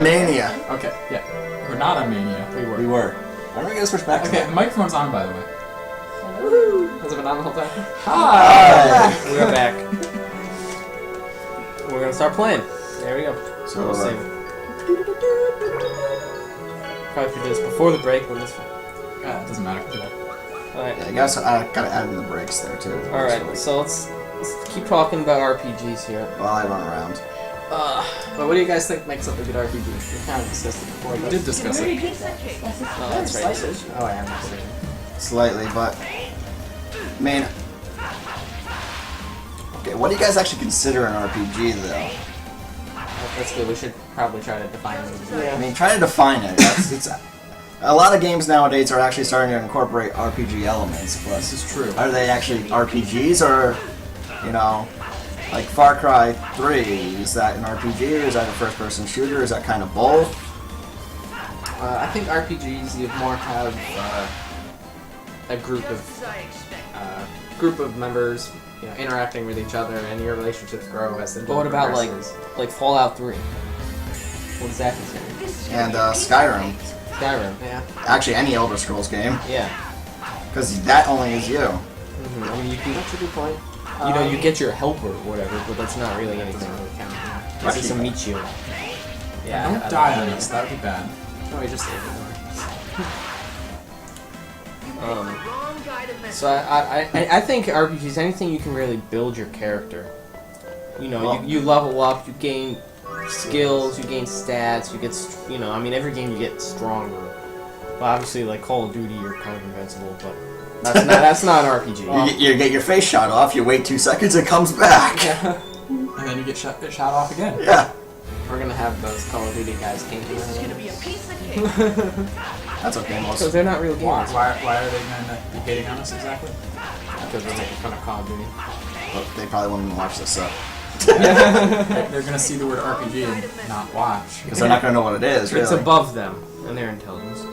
Mania. Okay, yeah. We're not on Mania. We were. Why don't we gotta switch back to Okay, that? the microphone's on, by the way. Woohoo! Has it been on the whole time? Hi! We are back. We're gonna start playing. There we go. So, We'll save it. Probably should do this before the break, but that's fine. It doesn't matter. Alright. yeah, I guess I gotta add in the breaks there too. Alright, so let's keep talking about RPGs here. While I run around. But what do you guys think makes up a good RPG? We kind of discussed it before. We did discuss it. Oh, that's right. Oh, I am not saying. Slightly, but I mean, okay, what do you guys actually consider an RPG though? That's good. We should probably try to define it. I mean, try to define it. It's a lot of games nowadays are actually starting to incorporate RPG elements, but This is true. are they actually RPGs or, you know, like Far Cry 3? Is that an RPG or is that a first-person shooter? Is that kind of both? I think RPGs you more have a group of members, you know, interacting with each other, and your relationships grow as the game But what about progresses. like Fallout 3? What is that considered? And Skyrim. Skyrim. Yeah. Actually, any Elder Scrolls game, Yeah. because that only is you. Mm-hmm. I mean, you can, That's a good point. you know, you get your helper or whatever, but that's not really anything. Doesn't really count. Yeah. It's just a meet you. Yeah. Don't die on us, that would be bad. No, we just saved it. So I think RPGs, anything you can really build your character. You know, Well- you level up, you gain skills, you gain stats, you get, you know, I mean, every game you get stronger. But obviously, like Call of Duty, you're kind of invincible, but that's not an RPG. You get your face shot off, you wait 2 seconds, it comes back. Yeah. And then you get shot off again. Yeah. We're gonna have those Call of Duty guys came to us. That's okay, most. Because they're not real Why? games. Why are they going to be hating on us exactly? Because we're making fun of Call of Duty. But they probably won't even watch this, so. They're going to see the word RPG and not watch. Because they're not going to know what it is, really. It's above them and their intelligence.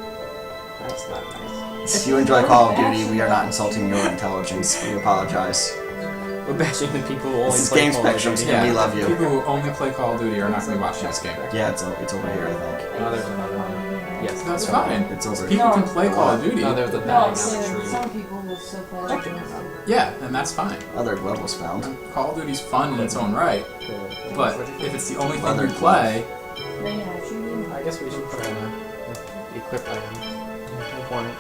That's not nice. If you enjoy Call of Duty, we are not insulting your intelligence. We apologize. We're bashing the people who only This is play Game Call of Spectrums, Duty. and we love you. People who only play Call of Duty are not going to watch this game. Yeah, it's over here, I think. No, there's another one. Yes. That's fine. It's over People here. can play Call of Duty. No, there's the No, dying so on the tree. some people will still play. Yeah, and that's fine. Other glove was found. Call of Duty's fun in its own right, but if it's the only thing Leather you play, I guess we should put in a equip item. Important.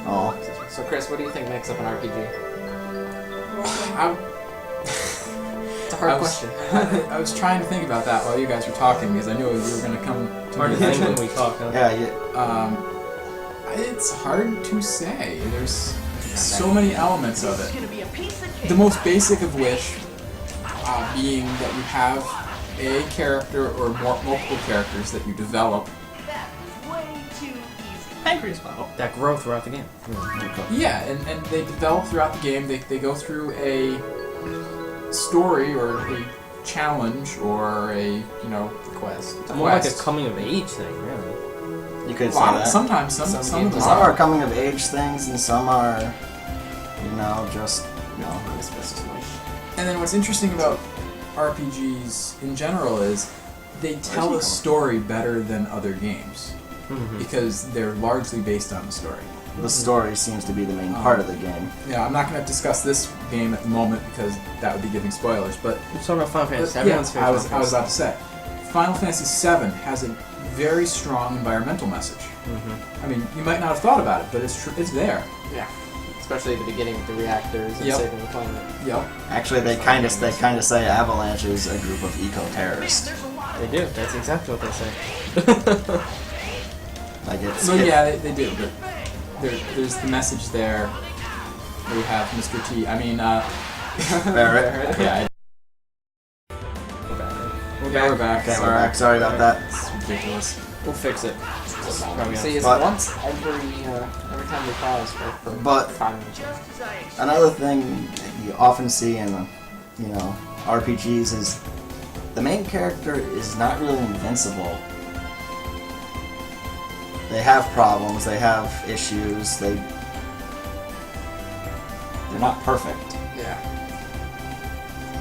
Oh. So, Chris, what do you think makes up an RPG? It's a hard question. I was trying to think about that while you guys were talking because I knew you were going to come to Hard me to think when eventually. we talk, huh? Yeah, It's hard to say. There's so many elements of it. The most basic of which being that you have a character or multiple characters that you develop. That growth throughout the game. Yeah, and they develop throughout the game. They go through a story or a challenge or a Quest. More like a coming of age thing, really. you could say Well, that. sometimes some of them Some are are. coming of age things, and some are, just, And then what's interesting about RPGs in general is they tell a story better than other games because they're largely based on the story. the story seems to be the main part of the game. Yeah, I'm not going to discuss this game at the moment because that would be giving spoilers, but We're talking about Final Fantasy. yeah, Everyone's favorite I was Final about to say, Final Fantasy VII has a very strong environmental message. I mean, you might not have thought about it, but it's there. Yeah. Especially at the beginning with the reactors and Yep. saving the planet. Yep. Actually, they kind of say Avalanche is a group of eco-terrorists. They do. That's exactly what they say. Like it's. So yeah, they do, but there's the message there. We have Mr. T. I mean, Barrett. yeah. We're back. Okay, Sorry. we're back. Sorry about that. It's ridiculous. We'll fix it. See, it's But- once every time we pause for But- 5 minutes. Another thing that you often see in, RPGs is the main character is not really invincible. They have problems, they have issues, they're not perfect. Yeah.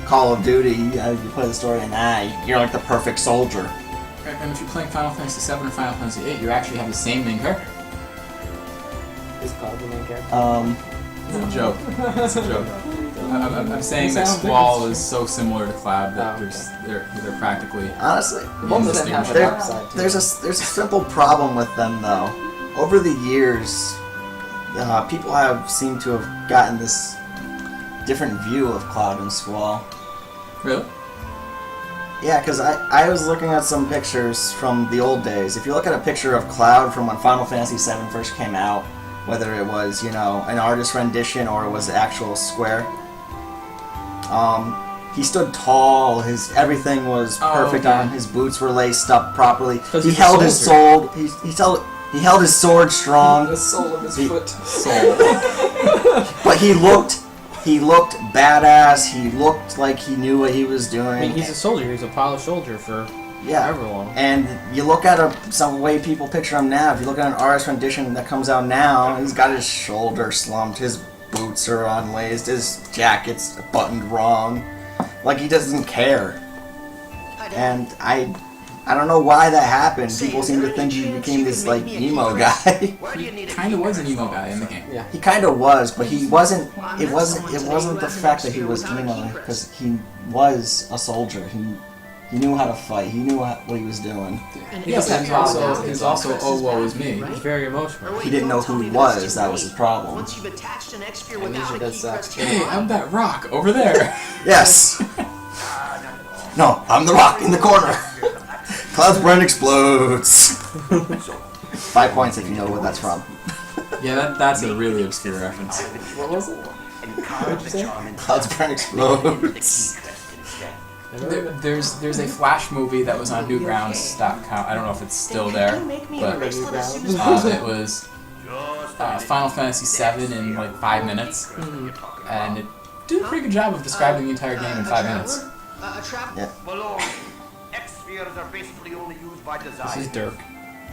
Call of Duty, you play the story and you're like the perfect soldier. And if you're playing Final Fantasy VII or Final Fantasy VIII, you actually have the same main character. Is Cloud the main character? It's a joke. It's a joke. I'm saying that Squall is so similar to Cloud that they're practically Honestly, Both of them have a There- dark side too. there's a simple problem with them though. Over the years, people have seemed to have gotten this different view of Cloud and Squall. really. Yeah, because I was looking at some pictures from the old days. If you look at a picture of Cloud from when Final Fantasy VII first came out, whether it was, you know, an artist rendition or it was actual square, he stood tall, everything was perfect okay. on him, his boots were laced up properly. 'Cause He he's a held his soldier. sword, he held his sword strong, The sole of his He- foot. but he looked badass, he looked like he knew what he was doing. I mean, he's a soldier. He's a polished soldier for Yeah, however long. and you look at some way people picture him now. If you look at an artist rendition that comes out now, he's got his shoulder slumped, his boots are unlaced, his jacket's buttoned wrong, like he doesn't care. And I don't know why that happened. People seem to think he became this like emo guy. He kind of was an emo guy in the game. Yeah. He kind of was, but he wasn't. It wasn't the fact that he was emo, because he was a soldier. He knew how to fight. He knew what he was doing. Yes, and he's also oh woe is me. He's very emotional. He didn't know who he was. That was his problem. Once you've attached an X-Sphere Amnesia without a does key suck. crest, Hey, I'm that rock over there. Yes. No, I'm the rock in the corner. Cloud's brain explodes. 5 points if you know what that's from. Yeah, that's a really obscure reference. What was it? What'd you say? Cloud's brain explodes. There's a Flash movie that was on Newgrounds.com. I don't know if it's still there, but it was Final Fantasy VII in like 5 minutes, and it did a pretty good job of describing the entire game in 5 minutes. A trap. Yeah. Malone, X-spheres are basically only used by design. This is Dirk.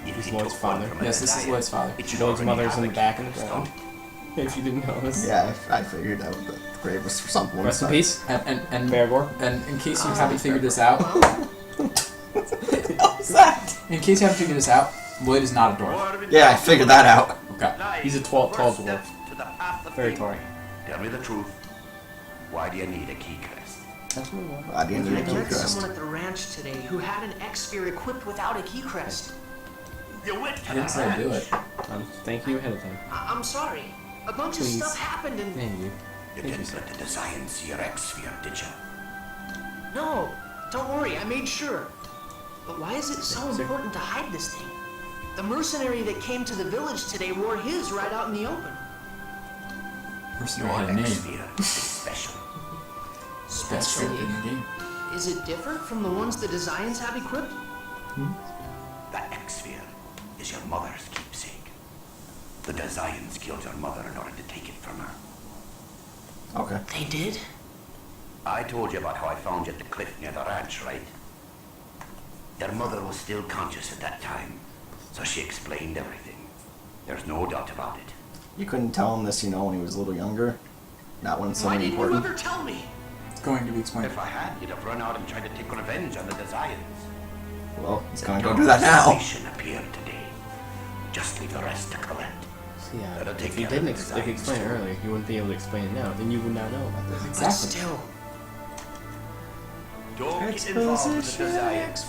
He's Lloyd's father. Yes, this is Lloyd's father. Lloyd's mother's in the back in the ground. If you didn't notice. Yeah, I figured out the grave was for something. Rest in peace. And Beargore. And in case you haven't figured this out, What was that? in case you haven't figured this out, Lloyd is not a dwarf. Yeah, I figured that out. Okay. He's a tall dwarf. Very Very tall. Tell me the truth. Why do you need a key crest? I didn't need a I key met crest. someone at the ranch today who had an X-Sphere equipped without a key crest. You went I didn't say do it. Thank you ahead of time. I'm sorry. A bunch Please. of stuff happened and... Thank you. You didn't let the design see your X-sphere, did you? No, don't worry, I made sure. But why is it so important to hide this thing? The mercenary that came to the village today wore his right out in the open. Mercenary Your had a name. X-sphere is special. Best Special. character in the game. Is it different from the ones the Designs have equipped? The X-sphere is your mother's keepsake. The designs killed your mother in order to take it from her. Okay. They did? I told you about how I found you at the cliff near the ranch, right? Your mother was still conscious at that time, so she explained everything. There's no doubt about it. You couldn't tell him this, you know, when he was a little younger. Not when it's Why something didn't you important. ever tell me? It's going to be explained. If I had, you'd have run out and tried to take revenge on the designs. Well, he's gonna go do that now. Revelation appeared today. Just leave the rest to Colette. Yeah. That'll take If you care of didn't, the if you explained it designs. earlier, you wouldn't be able to explain it now. Then you would not know about this. But Exactly. still, Don't get involved with the designs.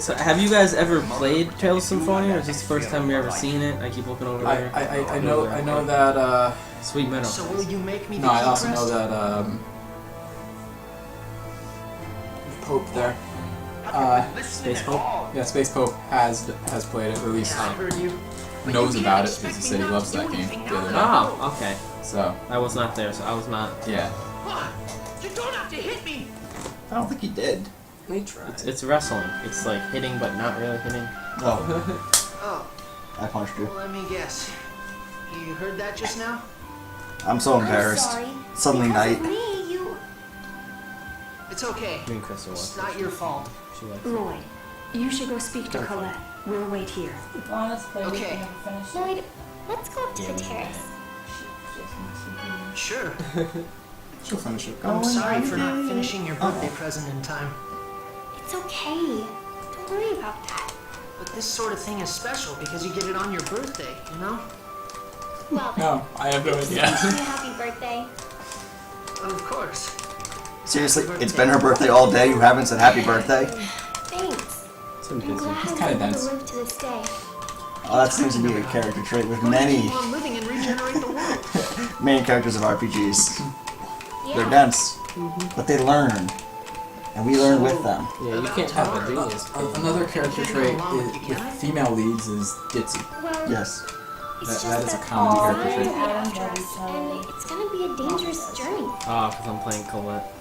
So, have you guys ever played Tales of Symphonia, or is this the first time you've ever seen it? I keep looking over there. I know that Sweet Meadow. so will you make me the no, I key also crest? know that Pope there. Space Pope? Yeah, Space Pope has played it, released Yeah, I heard you. But knows you about can't it because he expect said he me loves not that to do game anything the other now. day. Oh, okay. So I was not there, so I was not. yeah. What? You don't have to hit me. I don't think he did. They tried. It's wrestling. It's like hitting, but not really hitting. Oh, Oh, I punched you. well, let me guess. You heard that just now? I'm so embarrassed. I'm sorry. Suddenly Because of night. me, you... It's okay. Me and Crystal It's watched not it. your fault. She liked it. Lloyd, you should go speak to Okay. Colette. We'll wait here. Honestly, we Okay. can finish it. Lloyd, let's go up to Yeah, the we terrace. Sure. She'll finish it. I'm sorry for not finishing your birthday present in time. It's It's okay. Don't worry about that. But this sort of thing is special because you get it on your birthday, you know? Well, No, I have no wish you idea. a happy birthday. Of course. Seriously, it's been her birthday all day. You haven't said happy birthday. Thanks. Some I'm busy. glad I was kinda able dense. to live to this day. Oh, that seems to be a character trait with Keep many on living and regenerate the world. main characters of RPGs. Yeah. They're dense, but they learn, and we learn with them. Yeah, you can't have a genius. Another character trait with female leads is ditzy. Well, Yes. it's That just is a common time character will trait. get after us, and it's gonna be a dangerous journey. Ah, because I'm playing Colette.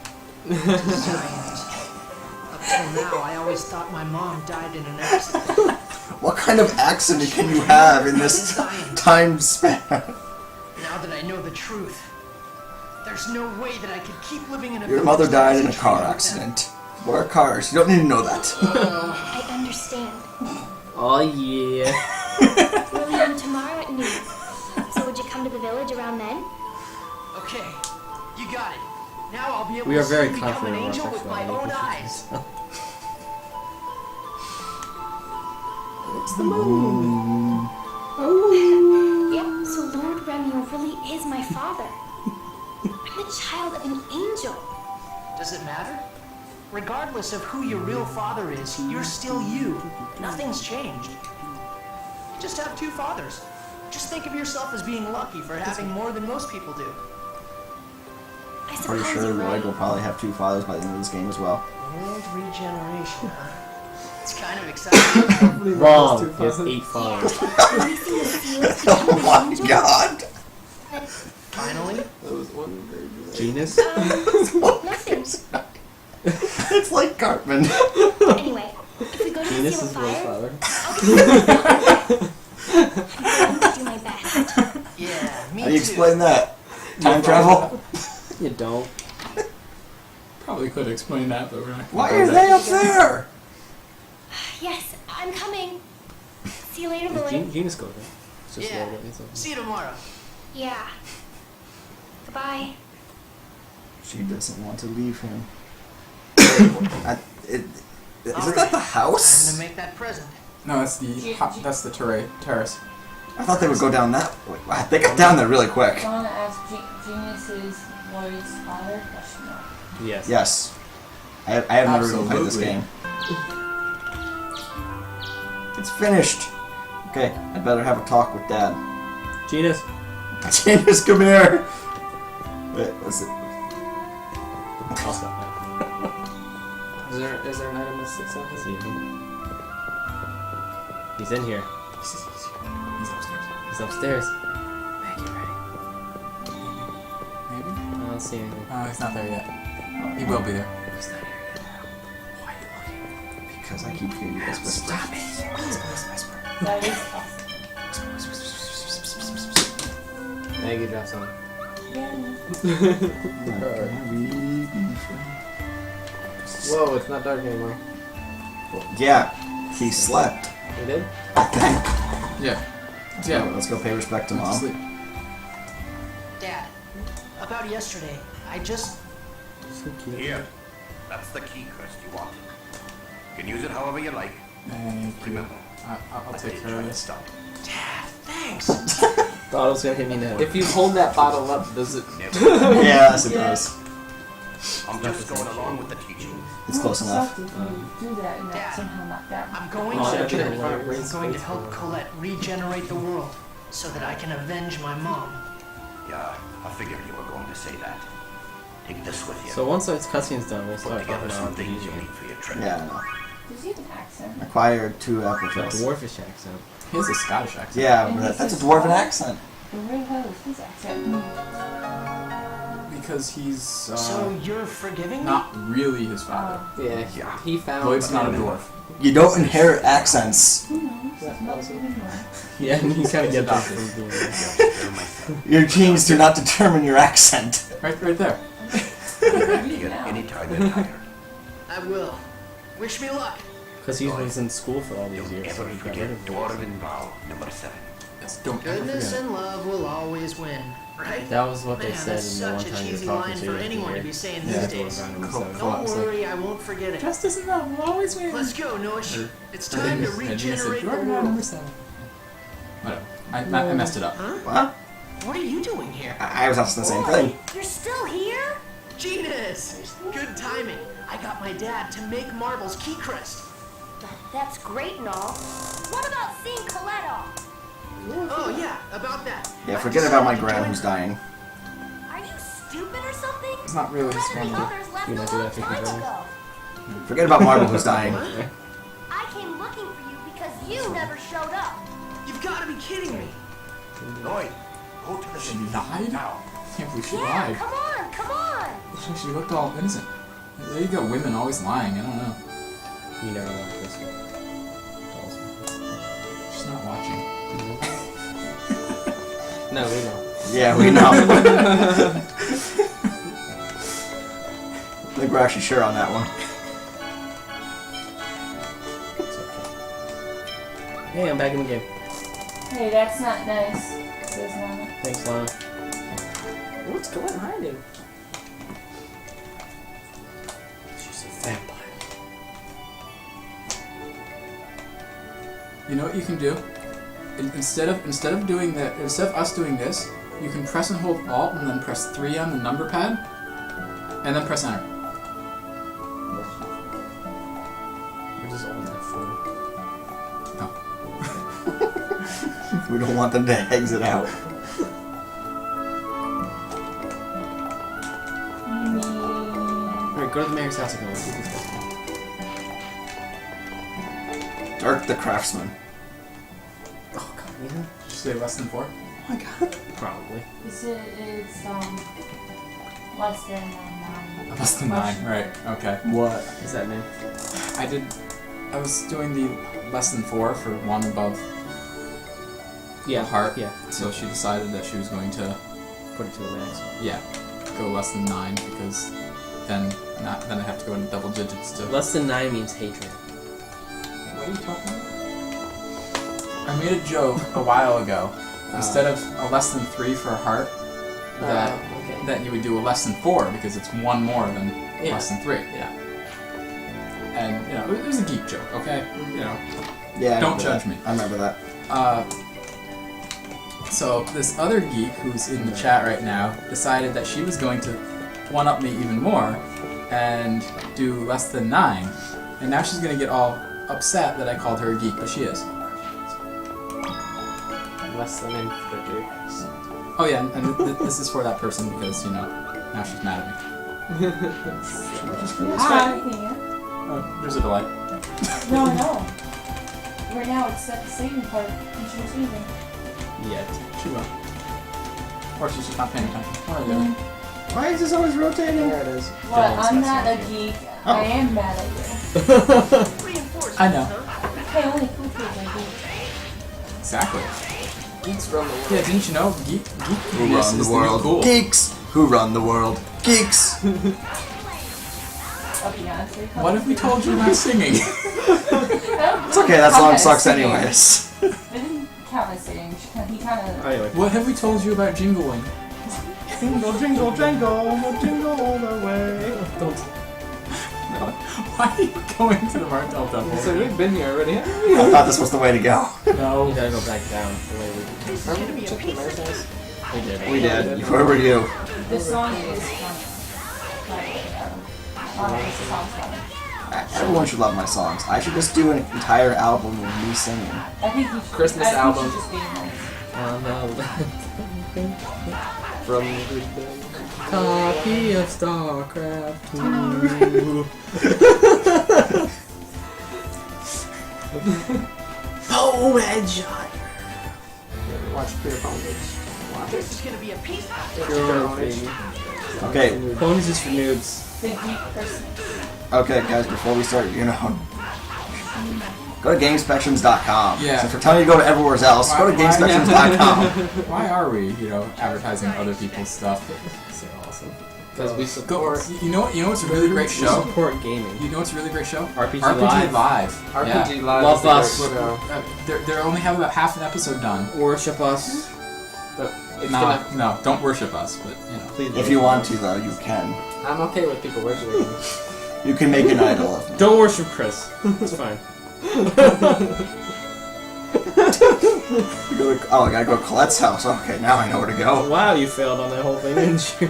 Up till now, I always thought my mom died in an accident. What kind of accident can you have in this time span? Now that I know the truth, there's no way that I could keep living in a Your village mother that died in a wasn't car treated with accident. What are cars? You don't need to know that. I understand. Oh yeah. We're leaving tomorrow at noon. So would you come to the village around then? them. Okay, you got it. Now I'll be able We to are very see you become an confident angel of with our my own sexuality. eyes. It's the moon. Yep, so Lord Remio really is my father. I'm the child of an angel. Does it matter? Regardless of who your real father is, you're still you. Nothing's changed. You just have two fathers. Just think of yourself as being lucky for having more than most people do. I suppose Pretty sure you're Lloyd right. will probably have two fathers by the end of this game as well. World regeneration, huh? It's kind of exciting. Wrong. He has 8 Yeah, fathers. releasing the seals Oh becoming an my angel. god! But, Finally, Genius? nothing. It's like Cartman. Anyway, if we go to Genius the is seal Roy's fire, father. I'm going to do my best. yeah, me How do you too. explain that? Time travel? You don't. Probably could explain that, but we're not. Why are they up there? Yes, I'm coming. See you later, Lloyd. Genius goes there. It's just Yeah. Lloyd. It's See you tomorrow. Yeah. Goodbye. She doesn't want to leave him. Isn't that the Time house? to make that present. No, that's the terrace. I thought they would go down that way. Wow, they got down there really quick. I want to ask Genius is Lloyd's father? Question mark. Yes. Yes. I have never really played this Absolutely. game. It's finished. Okay, I'd better have a talk with Dad. Genius. Genius, come here! Wait, what's it? I'll stop now. Is there an item that sticks out? See him. He's in here. He's upstairs. He's upstairs. Make it ready. Maybe? I don't see anything. Oh, he's not there yet. He will be there. He's not here yet. Why are you looking? Because I keep hearing you guys whisper. Stop it! Whisper. That is awesome. Maggie dropped something. Whoa, it's not dark anymore. Yeah, he slept. You did? I think. Yeah. Yeah, let's go pay respect to Went to Mom. sleep. Dad, about yesterday, I just... So cute. Here. That's the key crest you wanted. You can use it however you like. Thank you. Remember, I'll I take didn't care try of to this. stop. Dad, thanks. Thought it was gonna hit me now. If you hold that bottle up, does it? Never. Yes, it does. I'm just going along with the teaching. It's close enough. If you do that and Dad, that somehow knocked out. I'm going Oh, to that'd be journey. hilarious. I'm going to help Colette regenerate the world so that I can avenge my mom. Yeah, I figured you were going to say that. Take this with you. So once this cutscene's done, we'll Put start together talking some about the things you usual. need for your trip. Yeah, I know. Does he have an accent? Acquired 2 apple The trails. dwarfish accent. He has a Scottish accent. Yeah, but that's a dwarven accent. But where the hell is his accent? Because he's So you're forgiving me? not really his father. Yeah, he found. Lloyd's not a dwarf. You don't inherit accents. Who knows? Not even one. Yeah, and you kind of get that from doing that. They're myself. Your genes do not determine your accent. Right there. You get any time you're tired. I will. Wish me luck. Because he was in school for all these Don't years, so ever he got forget rid of it. Dwarven Vow number 7. Don't ever Goodness forget. and love will always win, right? That was what they Man, said that's in the one such a time you were cheesy talking line to for the anyone to here. be saying Yeah. these days. Cool. Don't worry, I won't forget it. Justice and love will always win. Let's go, Noish. It's time to regenerate the Number world. 7. Whatever. I messed it up. Huh? What? What are you doing here? I was asking the same thing. You're still here? Genus! Good timing. I got my dad to make Marvel's key crest. That's great and all. What about seeing Colette off? Oh yeah, about that. Yeah, forget about my gran who's dying. Are you stupid or something? It's not really his Colette and the family. others left You a might do long that for time control. ago. Forget about Marvel who's dying. I came looking for you because you never showed up. You've got to be kidding me. Lloyd, go to the She city lied? now. Can't believe she Yeah, lied. come on, come on. She looked all innocent. There you go, women always lying. I don't know. You never watched this one. She's not watching. No, we know. Yeah, we know. I think we're actually sure on that one. Hey, I'm back in the game. Hey, that's not nice. Says Nana. Thanks, Lana. What's Colette hiding? She's a vampire. You know what you can do? Instead of doing that, instead of us doing this, you can press and hold Alt and then press 3 on the number pad, and then press Enter. We're just on that phone. We don't want them to exit out. Alright, go to the mayor's house again. Let's see this guy. Dirk the Craftsman. Oh, God, you know? Did you say less than 4? Oh my god. Probably. It's less than 9. Less than 9, right, okay. What? What's that mean? I was doing the less than 4 for one above Yeah, heart. Yeah, So she decided that she was going to, put it to the max. go less than 9 because then I have to go into double digits to. Less than 9 means hatred. What are you talking about? I made a joke a while ago. Instead of a less than 3 for a heart, Okay. that you would do a less than 4 because it's one more than Yeah. less than 3. Yeah. And it was a geek joke, okay? Yeah. I Don't remember judge that. me. I remember that. So this other geek who's in the chat right now decided that she was going to one-up me even more and do less than 9. And now she's going to get all upset that I called her a geek, but she is. Less than infantry. Oh yeah, and this is for that person because, now she's mad at me. Hi. Yeah. Oh, there's a delay. No, no. Right now it's at the saving part. And she was leaving. Yet. She will. Or she's just not paying attention. One or the other. Why is this always rotating? There it is. What? I'm not a geek. Oh. I am mad at you. Reinforcements, I know. huh? Hey, only cool kids are geeks. Exactly. Geeks run the world. Yeah, didn't you know? Who Geekness run is the world? Cool. Geeks. Who run the world? Geeks. Of Beyonce. What if we told you about singing? It's okay. That song sucks anyways. It didn't count as singing. He kind of. Anyway. What have we told you about jingling? Jingle, jingle, jingle, jingle all the way. Why are you going to the Martel Temple? So we've been here already, haven't I thought this was the way to go. No. We gotta go back down. The way we This is gonna be a Check the piece mayor's of house. We did. We did. Where were you? This song is funny. This song's funny. Everyone should love my songs. I should just do an entire album with me singing. I think you should. Christmas I think album. You should just be nice. From the copy of StarCraft 2. Oh, headshot. Watch Pure Bondage. This is gonna be a piece of Pure baby. Okay, Ponies is for noobs. The geek person. okay, guys. Before we start, go to GameSpectrums.com. Yeah. Since we're telling you to go to everywhere else, go to Why- GameSpectrums.com. Why are we, advertising other people's stuff? So awesome. Because we Go. support You know what's a really great We show? support gaming. You know what's a really great show? RPG Live. Live. RPG Yeah. Live. Love is the us. great show. They only have about half an episode done. Worship us. But it's No, no, don't worship us, but you know. Please. If you want to, though, you can. I'm okay with people worshiping me. You can make an idol of me. Don't worship Chris. It's fine. You go to, oh, I gotta go to Colette's house. Okay, now I know where to go. Wow, you failed on that whole thing, didn't you?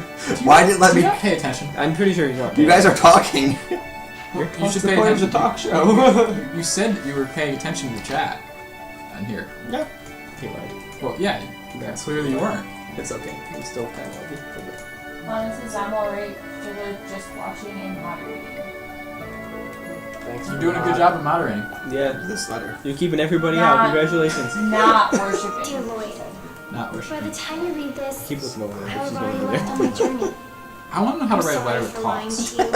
Why did it let You me? gotta pay attention. I'm pretty sure you're not. You guys are talking. You should pay Point of the attention. talk show. You said that you were paying attention to the chat. On here. Yeah. He lied. Well, yeah, clearly you weren't. It's okay. I'm still kind of love you. Honestly, I'm alright for just watching and moderating. Thanks You're for doing a good job of moderating. Yeah. This letter. You're keeping everybody out. Congratulations. Not Dear worshiping. Lloyd, Not by worshiping. the time you read this, Keep looking over there. I She's will going already over left there. on my journey. I want to know how I'm to write a letter sorry with for lying talks. to you.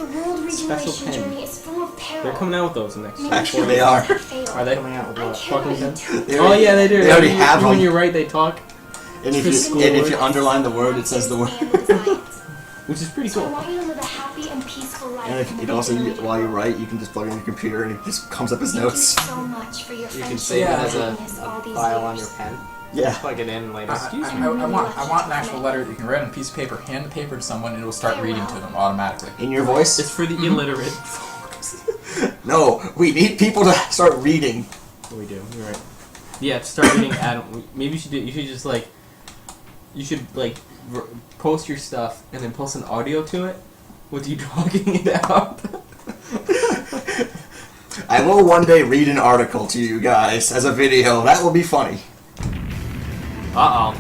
The world Special regeneration pen. journey is full of peril. They're coming out with those next. Maybe Actually, you they are. can't fail. Are they? Coming out with I what? care Fucking about you pen? too. Oh yeah, they do. They already have When them. you write, they talk, And if For you school and if you work. underline the word, it says the word. which is pretty So I cool. want you to live a happy and peaceful life. And if in it the also, regeneration. while you write, you can just plug it in your computer and it just comes up as Thank you notes. so much for your You friendship can save it and as a kindness all these file on your years. pen. Yeah. Plug it in later. I want an actual letter that you can write on a piece of paper, hand the paper to someone, and it will start reading to them automatically. In your voice? It's for the illiterate folks. No, we need people to start reading. We do. You're right. Yeah, to start reading Adam. Maybe you should do. You should just like. You should like post your stuff and then post an audio to it with you talking it out. I will one day read an article to you guys as a video. That will be funny. Uh oh.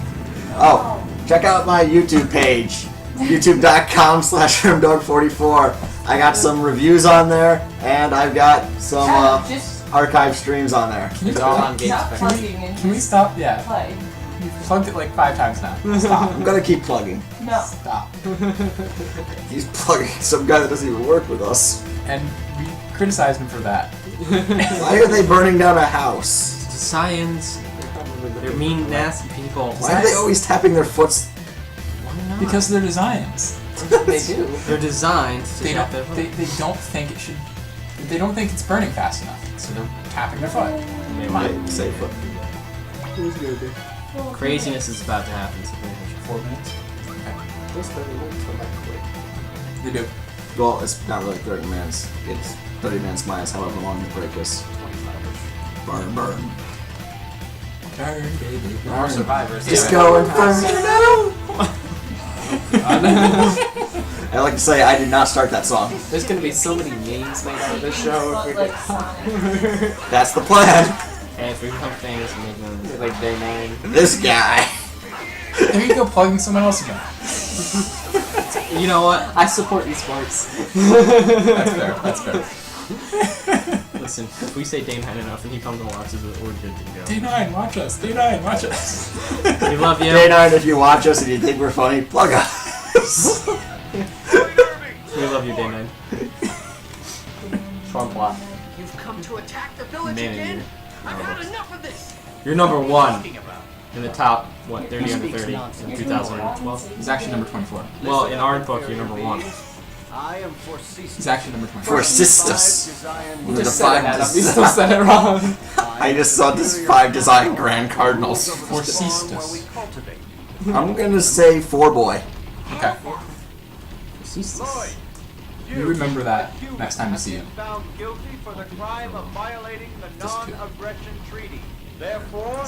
Oh, check out my YouTube page. youtube.com/RimDog44. I got some reviews on there, and I've got some Just archive streams on there. Can you It's all on stop? Games stop Spectrum. plugging and Can we just stop? Yeah. play. You've plugged it like 5 times now. Stop. I'm gonna keep plugging. No. Stop. He's plugging some guy that doesn't even work with us. And we criticized him for that. Why are they burning down a house? Science. They're mean, nasty people. Why are they always tapping their foots? Why not? Because they're designs. They do. they're designed to They tap don't. their They don't think it should. They don't think it's burning fast enough, so they're tapping their foot. They My might. safe foot. Craziness is about to happen. So 4 minutes. Those 30 minutes went by quick. They do. Well, it's not really 30 minutes. It's 30 minutes minus however long the break is. 25-ish. Burn, burn. Turn, baby. More survivors. It's Yeah. going first. I like to say I did not start that song. There's gonna be so many memes made out of this show. But If we like Sonic. That's the plan. and if we become famous, we make them. get like day 9. This guy. There you go, plugging someone else again. You know what? I support esports. That's fair. That's fair. Listen, if we say Day 9 enough and he comes and watches it, we're good to go. D9, watch us. D9, watch us. We love you. Day 9, if you watch us and you think we're funny, plug us. We love you, Day 9. Trump law. You've come to attack the village Man, again? you're- I've had enough of this. You're number What are you 1 talking about? in the top, what, 30 under 30 in 2012? He's actually number 24. Well, in our book, you're number 1. I am for ceasing. He's actually number 24. For sisters. You The just said it, five Adam. You des- still said it wrong. I just saw this 5 design Grand Cardinals. For sisters. I'm gonna say 4 boy. Okay. You remember that next time you see him. Found guilty for the crime of violating the Just two. non-aggression treaty. Therefore,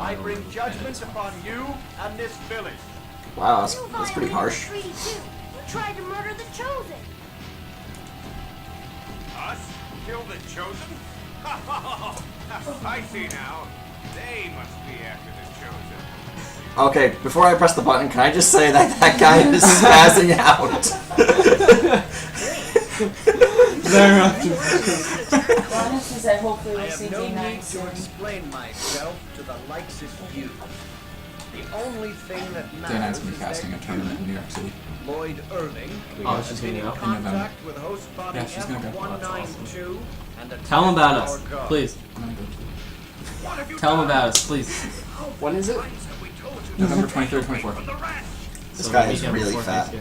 I bring judgment upon you and this village. Wow, that's pretty harsh. You tried to murder the Chosen. Us? Kill the chosen? I see now. They must be after the chosen. Okay, before I press the button, can I just say that that guy is spazzing out? Honest is that hopefully I we'll see have no Day 9 need to soon. explain myself to the likes of you. The only thing that Day 9's matters going to is be casting a that tournament in New York City. Lloyd Irving Oh, has she's been gonna in go? contact with host Bobby Yeah, she's gonna go. F192 and the Tell him about us, 10-hour guard. please. I'm going to go Tell him about us, please. When is it? November 23rd, 24th. This guy is really fat.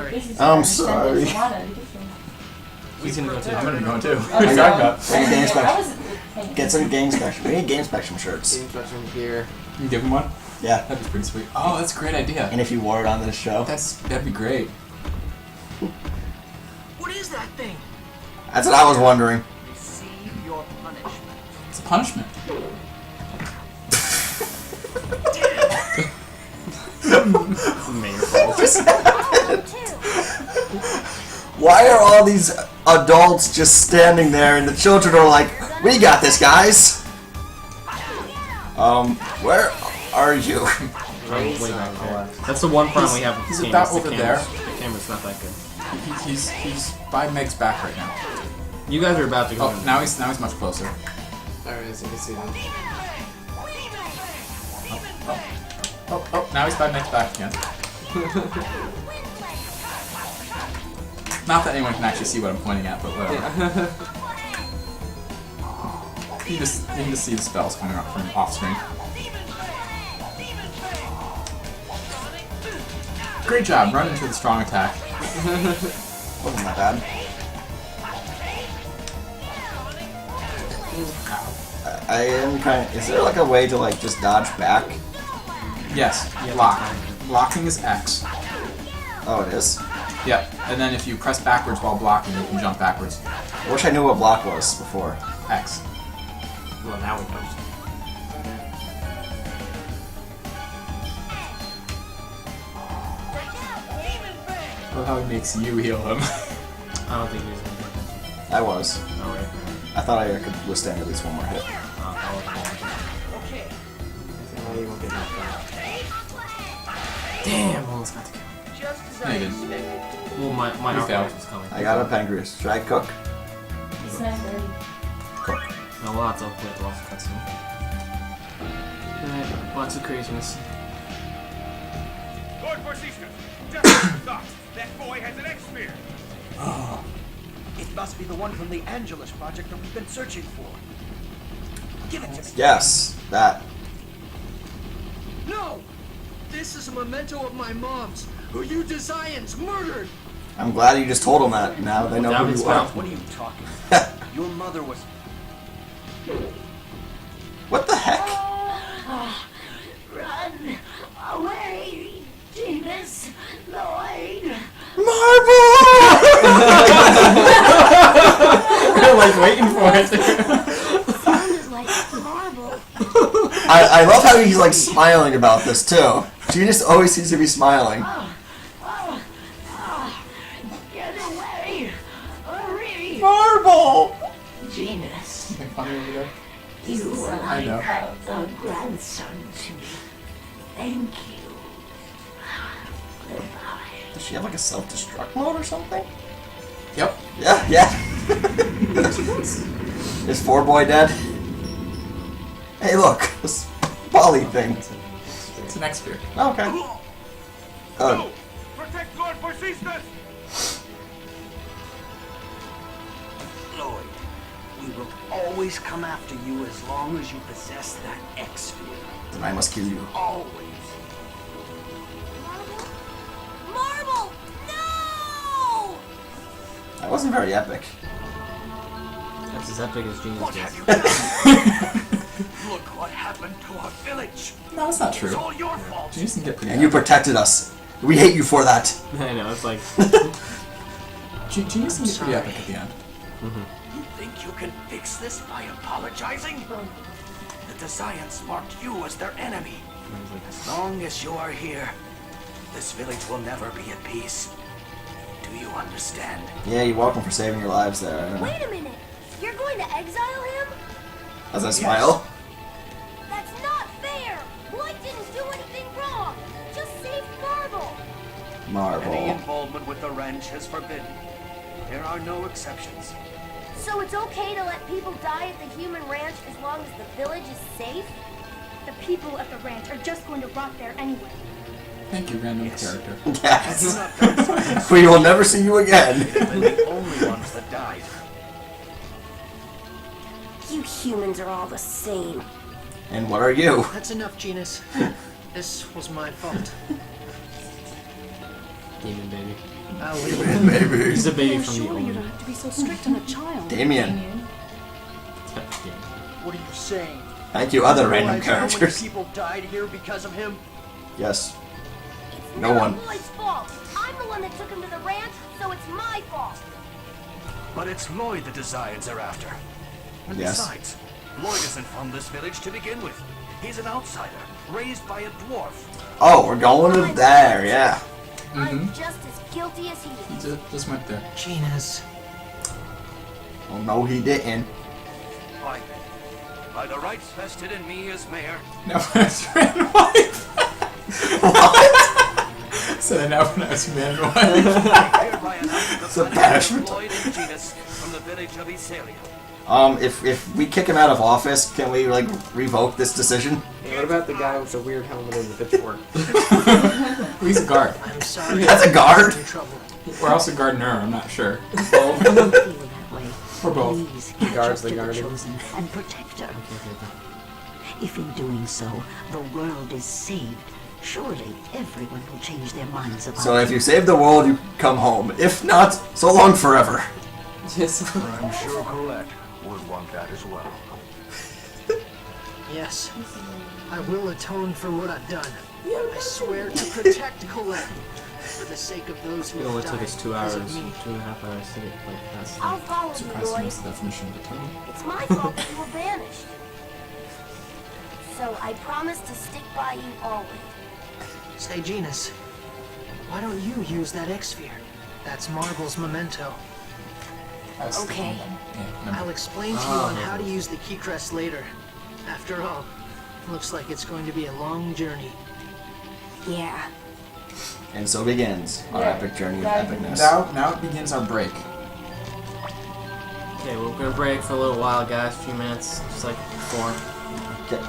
This is I'm our sorry. extended Solana edition. He's gonna go too. I'm gonna go too. Oh, I got so- Any game I spec- was- Get some game spectrum. We need game spectrum shirts. Game spectrum gear. You can give him one? Yeah. That'd be pretty sweet. Oh, that's a great idea. And if you wore it on this show. That'd be great. What is that thing? That's what I was wondering. Receive your punishment. It's a punishment. Why are all these adults just standing there and the children are like, we got this, guys? Where are you? Way back there. That's the one problem we have with He's the game. about is the over camera's- there. The camera's not that good. He's by Meg's back right now. You guys are about to go. Oh, now he's much closer. There it is, you can see them. Oh, now he's by Meg's back again. Not that anyone can actually see what I'm pointing at, but whatever. You can just see the spells coming up from off screen. Great job, run into the strong attack. Wasn't that bad. I am kind of... Is there like a way to like just dodge back? Yes, block. Blocking is X. Oh, it is? Yep, and then if you press backwards while blocking, you can jump backwards. I wish I knew what block was before. X. Well, now we know. I love how he makes you heal him. I don't think he was gonna pay attention. I was. Oh, right. I thought I could withstand at least one more hit. I wasn't paying attention. Okay. Now you won't get knocked out. Damn, almost got the kill. Just as Yeah, I you did. expected. Well, my You arc failed. was coming. I got a pancreas. Should I cook? It's 9:30. Cook. No, lots of cutscene. Alright, lots of craziness. Lord Forsythia, just stop. That boy has an X-Spear. It must be the one from the Angelus project that we've been searching for. Give it to me. Yes, that. No! This is a memento of my mom's, who you Desians murdered! I'm glad you just told them that. Now they know That who was you are. What are you talking? Your mother was... What the heck? Run away, Genus Lloyd. Marble! We're like waiting for it. Sounded like marble. I love how he's like smiling about this too. Genius always seems to be smiling. Get away! Hurry! Marble! Genus, Something funny over there? you were I know. like a grandson to me. Thank you. Goodbye. Does she have like a self-destruct mode or something? Yep. Yeah. Is 4-Boy dead? Hey, look, this Polly thing. It's an X-Spear. Oh, okay. Oh, Protect Lord Forsythia. Lloyd, we will always come after you as long as you possess that X-Sphere. then I must kill you. Always. Marble! No! That wasn't very epic. That's as epic as Genius What gets. have you done? Look what happened to our village. No, that's not It's true. all your fault. You just can get pretty And you protected us. We hate you for that. I know, it's like... Genius can get pretty epic at the end. You think you can fix this by apologizing? The Desians marked you as their enemy. As long as you are here, this village will never be at peace. Do you understand? Yeah, you're welcome for saving your lives there. Wait a minute. You're going to exile him? As I smile. That's not fair! Lloyd didn't do anything wrong! Just saved Marble! Any Marble. involvement with the ranch is forbidden. There are no exceptions. So it's okay to let people die at the human ranch as long as the village is safe? The people at the ranch are just going to rot there anyway. Thank you, random character. Yes. We will never see you again. They've been the only ones that died. You humans are all the same. And what are you? That's enough, Genus. This was my fault. Demon baby. I'll leave. Maybe. He's a baby Oh, from the surely you old. don't have to be so strict on a child. Damien. What are you saying? Thank you, other random Realize how many characters. people died here because of him? Yes. It's No not one. Lloyd's fault. I'm the one that took him to the ranch, so it's my fault. But it's Lloyd the designs are after. And Yes. besides, Lloyd isn't from this village to begin with. He's an outsider, raised by a dwarf. Oh, we're going to there, yeah. I'm just as guilty as he is. Just went there. Gina's. Oh, no, he didn't. By the rights vested in me as mayor, Now when I was man and wife. What? Said I now when I was man and wife. I hereby announce the It's a banishment banishment. of Lloyd and Genus from the village of Esalia. If we kick him out of office, can we, like, revoke this decision? Yeah, what about the guy with the weird helmet and the pitchfork? He's a guard. I'm sorry. That's a guard. I'm in trouble. Or else a gardener, I'm not sure. Or both. Please He catch guards up the to the guardians. chosen and protect her. If in doing so, the world is saved, surely everyone will change their minds about So if you save the world, you come home. If not, so long forever. Yes. I'm sure Colette would want that as well. Yes. I will atone for what I've done. I swear to protect Colette. For the sake of those who It have only died took us 2 because hours, of me. 2.5 hours to get like past I'll that. follow you, Surprised Lloyd. that's the definition of a tunnel. It's my fault that you were banished. So I promise to stick by you always. Say, Genus, why don't you use that X-Sphere? That's Marvel's memento. I was Okay. thinking them. Yeah, remember. I'll explain to you on how to use the key crest later. After all, looks like it's going to be a long journey. Yeah. And so begins our epic journey of epicness. Now it begins our break. Okay, we're gonna break for a little while, guys. A few minutes, just like before. Okay.